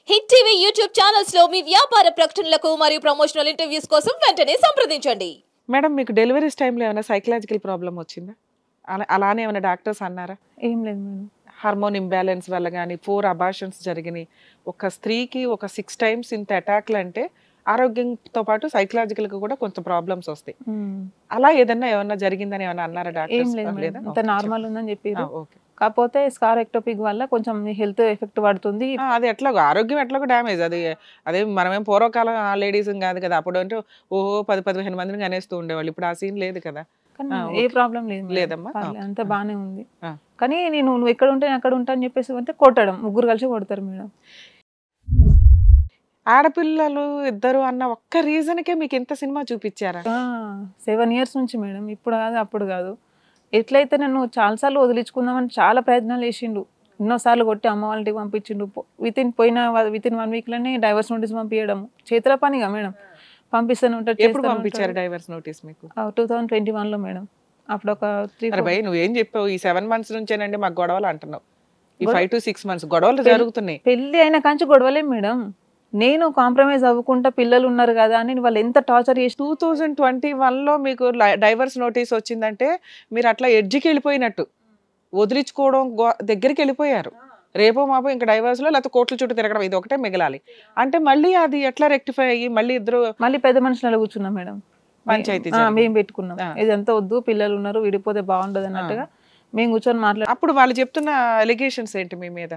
Hit TV YouTube channels లో మీ వ్యాపార ప్రకటనలకు మరియు ప్రమోషనల్ ఇంటర్వ్యూస్ కోసం వెంటనే సంప్రదించండి. మేడం మీకు డెలివరీస్ టైంలో ఏమైనా సైకలాజికల్ ప్రాబ్లం వచ్చిందా? అలానే ఏమైనా డాక్టర్స్ అన్నారా? ఏం లేదు మేడం. హార్మోన్ ఇంబ్యాలెన్స్ వల్ల కానీ 4 అబార్షన్స్ జరిగినాయి. ఒక స్త్రీకి ఒక 6 times ఇంత అటాక్లు అంటే ఆరోగ్యంతో పాటు సైకలాజికల్ గా కూడా కొంచెం ప్రాబ్లమ్స్ వస్తాయి. అలా ఏమన్నా జరిగిందని ఏమన్నా అన్నారా ఏం డాక్టర్స్? లేదు మేడం. లేదా? అంత నార్మల్ ఉందని చెప్పారు. ఓకే. కాకపోతే స్కార్ ఎక్టోపిక్ వల్ల కొంచెం హెల్త్ ఎఫెక్ట్ పడుతుంది. అది ఎట్లాగో ఆరోగ్యం ఎట్లాగో డ్యామేజ్. అదే మనమేం పూర్వకాలం ఆ లేడీస్ కాదు కదా. అప్పుడు అంటే ఓహో 10-15 మందిని కనేస్తూ ఉండేవాళ్ళు. ఇప్పుడు ఆ సీన్ లేదు కదా. కానీ ఏ ప్రాబ్లం లేదు మేడం. లేదమ్మా? పర్లేదు, అంత బాగానే ఉంది. ఆ. కానీ నువ్వు ఎక్కడ ఉంటే నేను అక్కడ ఉంటా అని చెప్పేసి అంటే కొట్టడం, ముగ్గురు కలిసి కొడతారు మేడం. ఆడపిల్లలు ఇద్దరు అన్న ఒక్క రీజన్కే మీకు ఇంత సినిమా చూపించారా? 7 years నుంచి మేడం. ఇప్పుడు కాదు అప్పుడు కాదు. ఎట్లయితే నన్ను చాలాసార్లు వదిలించుకుందామని చాలా ప్రయత్నాలు చేసిండు. ఎన్నోసార్లు కొట్టి అమ్మ వాళ్ళకి పంపించిండు. వితిన్ 1 week లోనే డైవర్స్ నోటీస్ పంపించడం చేతుల పనిగా మేడం. పంపిస్తూనే ఉంటారు. ఎప్పుడు పంపించారు డైవర్స్ నోటీస్ మీకు? 2021 లో మేడం. అప్పుడు ఒక 3 భయ్ నువ్వేం చెప్పావు? ఈ 7 months నుంచేనండి మాకు గొడవలు అంటున్నావు. ఈ 5 to 6 months గొడవలు జరుగుతున్నాయి. పెళ్లి అయిన కాంచి గొడవలే మేడం. నేను కాంప్రమైజ్ అవ్వకుండా పిల్లలు ఉన్నారు కదా అని వాళ్ళు ఎంత టార్చర్ చేసి 2021లో మీకు డైవర్స్ నోటీస్ వచ్చిందంటే మీరు అట్లా ఎడ్జికి వెళ్ళిపోయినట్టు, వదిలించుకోవడం దగ్గరికి వెళ్ళిపోయారు. రేపో మాపో ఇంకా డైవర్స్ లో లేకపోతే కోర్టుల చుట్టూ తిరగడం ఇది ఒకటే మిగలాలి అంటే మళ్ళీ అది ఎట్లా రెక్టిఫై అయ్యి మళ్ళీ పెద్ద మనుషులు కూర్చున్నాం మేడం. పంచాయతీ మేము పెట్టుకున్నాం. ఇదంతా వద్దు, పిల్లలు ఉన్నారు, విడిపోతే బాగుండదు అన్నట్టుగా మేము కూర్చొని మాట్లాడు. అప్పుడు వాళ్ళు చెప్తున్న అలిగేషన్స్ ఏంటి మీ మీద?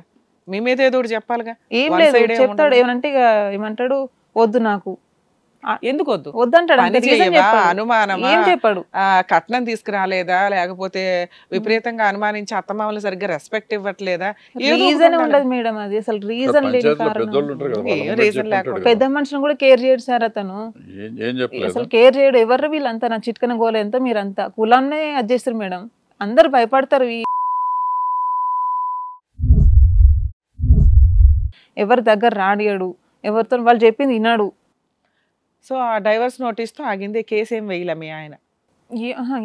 మీ మీద ఏదో ఒకటి చెప్పాలిగా. ఏం లేదు, చెప్తాడు ఏమనంటే ఇక ఏమంటాడు, వద్దు నాకు. ఎందుకు వద్దు? వద్దంటాడు. అనుమానమా? ఏం చెప్పాడు? కట్నం తీసుకురాలేదా, లేకపోతే విపరీతంగా అనుమానించి అత్తమామలు సరిగ్గా రెస్పెక్ట్ ఇవ్వట్లేదా? రీజన్ ఉండదు మేడం. అది అసలు రీజన్ లేని కారణం. రీజన్ లేకపోతే పెద్ద మనుషులను కూడా కేర్ చేయడు సార్ అతను. అసలు కేర్ చేయడు. ఎవరు వీళ్ళంతా నా చిట్కన గోల ఎంత మీరంతా కులాన్నే అది చేస్తారు మేడం. అందరు భయపడతారు. ఎవరి దగ్గర రాడియాడు, ఎవరితో వాళ్ళు చెప్పింది విన్నాడు. సో ఆ డైవర్స్ నోటీస్ తో ఆగింది. కేసు ఏం వేయలే మీ ఆయన?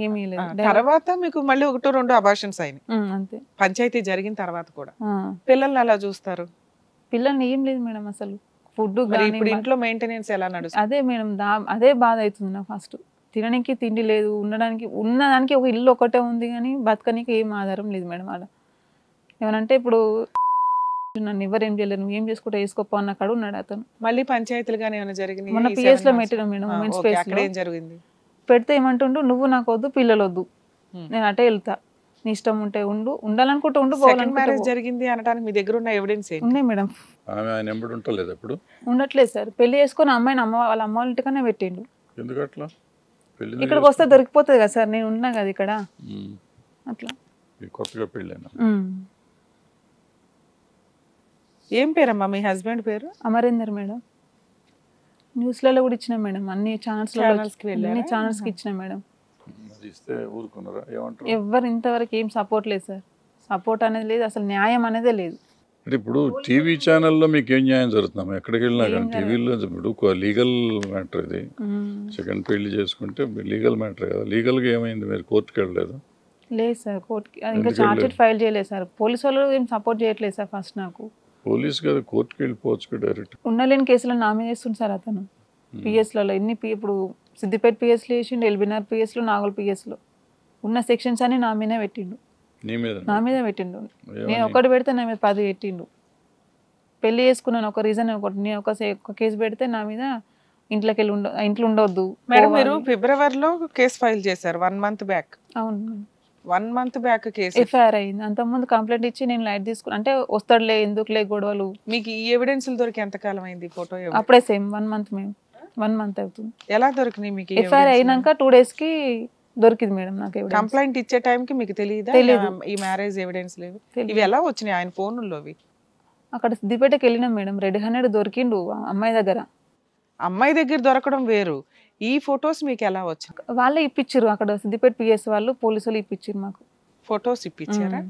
ఏమీ లేదు. తర్వాత మీకు మళ్ళీ 1-2 అబార్షన్స్ అయినాయి. అంతే. పంచాయతీ జరిగిన తర్వాత కూడా పిల్లల్ని ఎలా చూస్తారు? పిల్లల్ని ఏం లేదు మేడం. అసలు ఫుడ్ ఇప్పుడు ఇంట్లో మెయింటెనెన్స్ ఎలా నడుస్తుంది? అదే మేడం, అదే బాధ అవుతుంది నాకు. ఫస్ట్ తినడానికి తిండి లేదు, ఉన్నదానికి ఒక ఇల్లు ఒకటే ఉంది కానీ బతకనికి ఏం ఆధారం లేదు మేడం. అలా ఏమనంటే ఇప్పుడు నన్ను ఎవరు ఏం చేయలేరు, నువ్వు ఏం చేసుకుంటా వేసుకోపో అన్న కాడు ఉన్నాడు అతను. మళ్ళీ పంచాయతీలు గానీ ఏమైనా జరిగినాయి? మొన్న PS లో పెట్టినా మేడం, ఉమెన్స్ స్పేస్ లో ఏం జరిగింది? పెడితే ఏమంటుండు, నువ్వు నాకు వద్దు, పిల్లలు వద్దు, నేను అటే వెళ్తా, నీ ఇష్టం ఉంటే ఉండు, ఉండాలనుకుంటే ఉండు. మ్యారేజ్ జరిగింది అనడానికి మీ దగ్గర ఉన్న ఎవిడెన్స్ ఉన్నాయి మేడం. ఉండట్లేదు సార్. పెళ్లి చేసుకుని అమ్మాయిని వాళ్ళ అమ్మ వాళ్ళ ఇంటికనే పెట్టిండు. ఇక్కడికి వస్తే దొరికిపోతుంది కదా సార్, నేను ఉన్నా కదా ఇక్కడ. అట్లా కొత్తగా పెళ్ళైనా. ఏం పేరమ్మా మీ హస్బెండ్ పేరు? అమరేందర్ మేడం. న్యూస్లలో కూడా ఇచ్చిన మేడం, అన్ని ఛానల్స్ కి ఇచ్చిన మేడం. ఎవరు ఇంతవరకు ఏం సపోర్ట్ లేదు సార్. సపోర్ట్ అనేది లేదు, అసలు న్యాయం అనేదే లేదు. అంటే ఇప్పుడు టీవీ ఛానల్లో మీకు ఏం న్యాయం జరుగుతుందమ్మా? ఎక్కడికి వెళ్ళినా కానీ టీవీలో ఇప్పుడు లీగల్ మ్యాటర్ ఇది. సెకండ్ పెళ్లి చేసుకుంటే లీగల్ మ్యాటర్ కదా. లీగల్గా ఏమైంది? మీరు కోర్టుకి వెళ్ళలేదు? లేదు సార్, కోర్టుకి ఇంకా ఛార్జ్ షీట్ ఫైల్ చేయలేదు సార్. పోలీసు వాళ్ళు ఏం సపోర్ట్ చేయట్లేదు సార్. ఫస్ట్ నాకు పోలీస్ కదా, కోర్టుకి వెళ్ళిపోవచ్చు డైరెక్ట్. ఉండలేని కేసులో నామినేట్ చేస్తుంది సార్ అతను. పిఎస్లలో ఎన్ని ఇప్పుడు సిద్దిపేట పిఎస్లో వేసిండు, ఎల్బీనగర్ పిఎస్లో, నాగోల్ పిఎస్లో ఉన్న సెక్షన్స్ అని నా మీద పెట్టిండు. నా మీద పెట్టిండు. నేను ఒకటి పెడితే నా మీద 10 పెట్టిండు. పెళ్లి చేసుకున్నాను ఒక రీజన్ ఒకటి. నేను ఒక కేసు పెడితే నా మీద ఇంట్లో ఉండవద్దు. మేడం మీరు ఫిబ్రవరిలో కేసు ఫైల్ చేశారు 1 month బ్యాక్. అవును, 1 month బ్యాక్ కేసు ఎఫ్ఐఆర్ అయింది. అంతకుముందు కంప్లైంట్ ఇచ్చి నేను లైట్ తీసుకుని అంటే వస్తాడులే, ఎందుకులే గొడవలు. మీకు ఈ ఎవిడెన్స్ దొరికి ఎంత కాలం అయింది? ఫోటో అప్పుడే సేమ్ 1 month. మేము 1 month అవుతుంది. ఎలా దొరికినాయి మీకు? ఎఫ్ఐఆర్ అయినాక 2 days కి దొరికింది మేడం నాకు. కంప్లైంట్ ఇచ్చే టైంకి మీకు తెలియదా ఈ మ్యారేజ్ ఎవిడెన్స్ లేవు? ఇవి ఎలా వచ్చినాయి ఆయన ఫోన్లో? అక్కడ సిద్దిపేటకి వెళ్ళినాం మేడం. రెడ్ హ్యాండెడ్ దొరికిండు అమ్మాయి దగ్గర. అమ్మాయి దగ్గర దొరకడం వేరు, ఈ ఫొటోస్ మీకు ఎలా వచ్చాయి? వాళ్ళే ఇప్పించారు. అక్కడ సిద్దిపేట పిఎస్ వాళ్ళు, పోలీసు వాళ్ళు ఇప్పించారు మాకు. ఫొటోస్ ఇప్పించారా?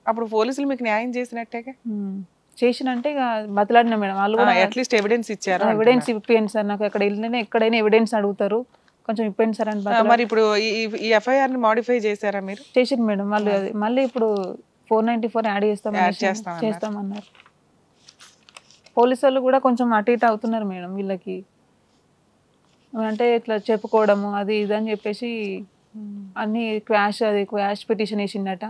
అప్పుడు పోలీసులు మీకు న్యాయం చేసినట్టేగా? చేసినంటే ఇక బతలాడినా మేడం. వాళ్ళు కూడా అట్లీస్ట్ ఎవిడెన్స్ ఇచ్చారు. ఎవిడెన్స్ ఇప్పియండి సార్ నాకు, అక్కడ వెళ్ళినా ఎక్కడైనా ఎవిడెన్స్ అడుగుతారు, కొంచెం ఇప్పండి సార్ అని. మరి ఇప్పుడు ఈ ఎఫ్ఐఆర్ ని మాడిఫై చేశారా మీరు? చేసింది మేడం. మళ్ళీ ఇప్పుడు 494 యాడ్ చేస్తామన్నారు. పోలీసు వాళ్ళు కూడా కొంచెం అటు ఇటు అవుతున్నారు మేడం వీళ్ళకి. అంటే ఇట్లా చెప్పుకోవడము అది ఇది అని చెప్పేసి అన్ని క్వాష్ పిటిషన్ వేసిందట.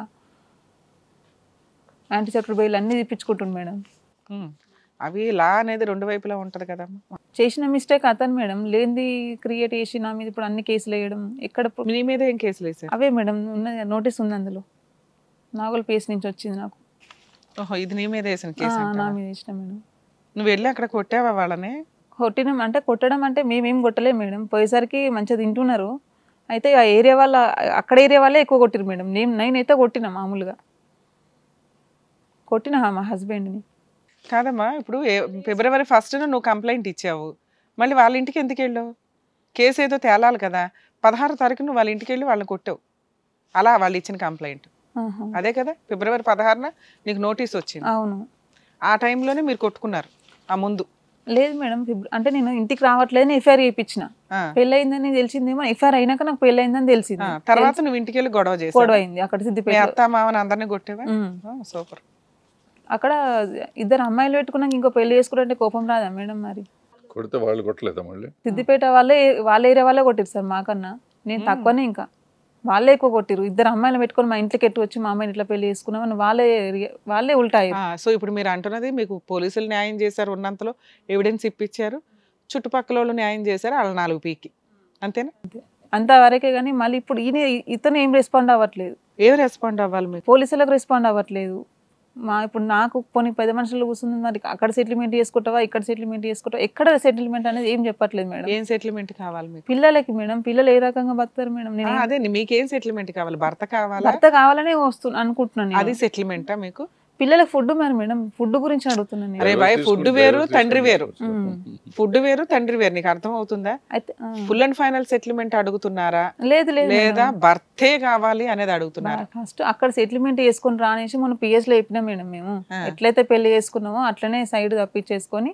యాంటీసెప్టిక్ బెయిల్ అన్ని తెప్పించుకుంటుంది మేడం. అవి లా అనేది రెండు వైపులా ఉంటది కదమ్మా. చేసిన మిస్టేక్ అతను మేడం, లేనిది క్రియేట్ చేసి నా మీద ఇప్పుడు అన్ని కేసులు వేయడం. ఎక్కడ నీ మీద ఏం కేసులు వేసారు? అవే మేడం ఉన్నది, నోటీస్ ఉంది అందులో. నాగోల్ పేస్ నుంచి వచ్చింది నాకు. ఓహో, ఇది నీ మీద వేసిన కేసు? నా మీద ఇష్టం మేడం. నువ్వు వెళ్ళి అక్కడ కొట్టావా వాళ్ళని? కొట్టినాం అంటే కొట్టడం అంటే మేమేం కొట్టలేము మేడం. పోయేసరికి మంచిగా తింటున్నారు. అయితే ఆ ఏరియా వాళ్ళ అక్కడ ఏరియా వాళ్ళే ఎక్కువ కొట్టిరు మేడం. నేనైతే కొట్టినా, మామూలుగా కొట్టినా మా హస్బెండ్ని. కాదమ్మా, ఇప్పుడు ఫిబ్రవరి 1st నువ్వు కంప్లైంట్ ఇచ్చావు, మళ్ళీ వాళ్ళ ఇంటికి ఎందుకు వెళ్ళావు? కేసు ఏదో తేలాలి కదా. 16వ తారీఖు నువ్వు వాళ్ళ ఇంటికి వెళ్ళి వాళ్ళని కొట్టావు. అలా వాళ్ళు ఇచ్చిన కంప్లైంట్ అదే కదా. ఫిబ్రవరి 16న నీకు నోటీస్ వచ్చింది. అవును, ఆ టైంలోనే మీరు కొట్టుకున్నారు. ఆ ముందు లేదు మేడం. అంటే నేను ఇంటికి రావట్లేదని ఎఫ్ఐఆర్ చేయించిన. పెళ్ళయిందని తెలిసిందేమో, ఎఫ్ఐఆర్ అయినాక నాకు పెళ్ళయిందని తెలిసింది. తర్వాత నువ్వు ఇంటికి వెళ్ళి గొడవ చేసావు. గొడవ అయింది అక్కడ సిద్దిపేట. అత్త మామని అందరినీ కొట్టేవా? సూపర్. అక్కడ ఇద్దరు అమ్మాయిలు పెట్టుకున్నాక ఇంకో పెళ్లి చేసుకుంటే కోపం రాదా మేడం? మరి కొడితే వాళ్ళు కొట్టలేదా మళ్ళీ? సిద్దిపేట వాళ్ళ ఏరియా వాళ్ళే కొట్టిరు సార్ మాకన్నా. నేను తక్కువనే, ఇంకా వాళ్ళే ఎక్కువ కొట్టిరు. ఇద్దరు అమ్మాయిలు పెట్టుకొని మా ఇంట్లోకి ఎట్టు వచ్చి మా అమ్మాయిని ఇట్లా పెళ్లి చేసుకున్నామని వాళ్ళే ఉల్టాయి. సో ఇప్పుడు మీరు అంటున్నది మీకు పోలీసులు న్యాయం చేశారు, ఉన్నంతలో ఎవిడెన్స్ ఇప్పించారు, చుట్టుపక్కల వాళ్ళు న్యాయం చేశారు, వాళ్ళ 4 పీకి, అంతేనా? అంతవరకే. కానీ మళ్ళీ ఇప్పుడు ఇతను ఏం రెస్పాండ్ అవ్వట్లేదు. ఏం రెస్పాండ్ అవ్వాలి మీకు? పోలీసులకు రెస్పాండ్ అవ్వట్లేదు. ఇప్పుడు నాకు కొన్ని 10 మనుషులు కూర్చుంది, మరి అక్కడ సెటిల్మెంట్ చేసుకుంటావా, ఇక్కడ సెటిల్మెంట్ చేసుకుంటావా, ఎక్కడ సెటిల్మెంట్ అనేది ఏం చెప్పట్లేదు మేడం. ఏం సెటిల్మెంట్ కావాలి మీకు? పిల్లలకి మేడం, పిల్లలు ఏ రకంగా బతారు మేడం? నేను అదే మీకేం సెటిల్మెంట్ కావాలి? భర్త కావాలా? భర్త కావాలనే అనుకుంటున్నాను. అది సెటిల్మెంటా మీకు? పిల్లలకు ఫుడ్ మరి మేడం, ఫుడ్ గురించి అడుగుతున్నాను. అరే బాయ్, ఫుడ్ వేరు తండ్రి వేరు. ఫుడ్ వేరు తండ్రి వేరు, నీకు అర్థం అవుతుందా? అయితే ఫుల్ అండ్ ఫైనల్ సెటిల్మెంట్ అడుగుతున్నారా, లేదు లేదా భర్తే కావాలి అనేది అడుగుతున్నారా? ఫస్ట్ అక్కడ సెటిల్మెంట్ చేసుకుని రానేసి మనం PS లో చెప్పినాం మేడం. మేము ఎట్లయితే పెళ్లి చేసుకున్నామో అట్లనే సైడ్ తప్పించేసుకొని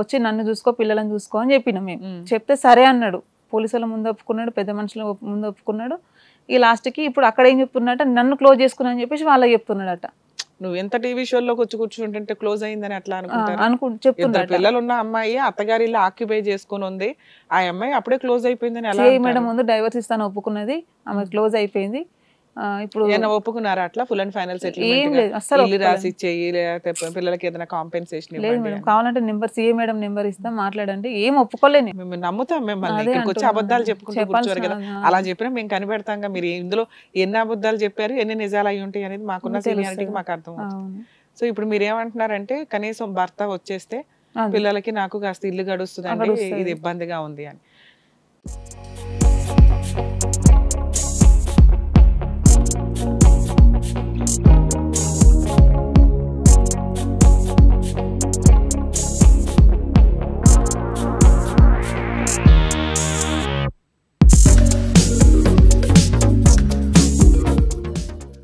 వచ్చి నన్ను చూసుకో, పిల్లలను చూసుకో అని చెప్పినాం మేము. చెప్తే సరే అన్నాడు. పోలీసుల ముందు ఒప్పుకున్నాడు, పెద్ద మనుషుల ముందు ఒప్పుకున్నాడు. ఈ లాస్ట్కి ఇప్పుడు అక్కడ ఏం చెప్తున్నట్ట, నన్ను క్లోజ్ చేసుకున్నా అని చెప్పేసి వాళ్ళకి చెప్తున్నాడట. నువ్వు ఎంత టీవీ షోలోకి వచ్చి కూర్చుంటుంటే క్లోజ్ అయిందని అట్లా అనుకుంటారు. పిల్లలు ఉన్న అమ్మాయి అత్తగారి ఇల్లు ఆక్యుపై చేసుకుని ఉంది, ఆ అమ్మాయి అప్పుడే క్లోజ్ అయిపోయిందని ఎలా? మేడం ముందు డైవర్స్ ఇస్తాను ఒప్పుకున్నది, ఆమె క్లోజ్ అయిపోయింది. ఇప్పుడు ఒప్పుకున్నారా అట్లా ఫుల్ అండ్ ఫైనల్ ఏం సెటిల్మెంట్? లేదు అసలు. ఇల్లు రాసి ఇచ్చేయి, లేకపోతే పిల్లలకి ఏదైనా కాంపెన్సేషన్ లేదు మేడం, కావాలంటే నెంబర్ CA మేడం నెంబర్ ఇస్తాం, మాట్లాడండి. ఏం ఒప్పుకోలేని మేము నమ్ముతాం మిమ్మల్ని. ఇక్కడికి వచ్చి అబద్ధాలు చెప్పుకుంటూ కూర్చోరు కదా, అలా చెప్పినా మేము కనిపెడతాం. మీరు ఇందులో ఎన్ని అబద్ధాలు చెప్పారు, ఎన్ని నిజాలు అయి ఉంటాయి అనేది మాకున్న సీనియారిటీకి మాకు అర్థం అవుతుంది. సో ఇప్పుడు మీరు ఏమంటున్నారంటే కనీసం భర్త వచ్చేస్తే పిల్లలకి నాకు కాస్త ఇల్లు గడుస్తుందండి, ఇది ఇబ్బందిగా ఉంది అని.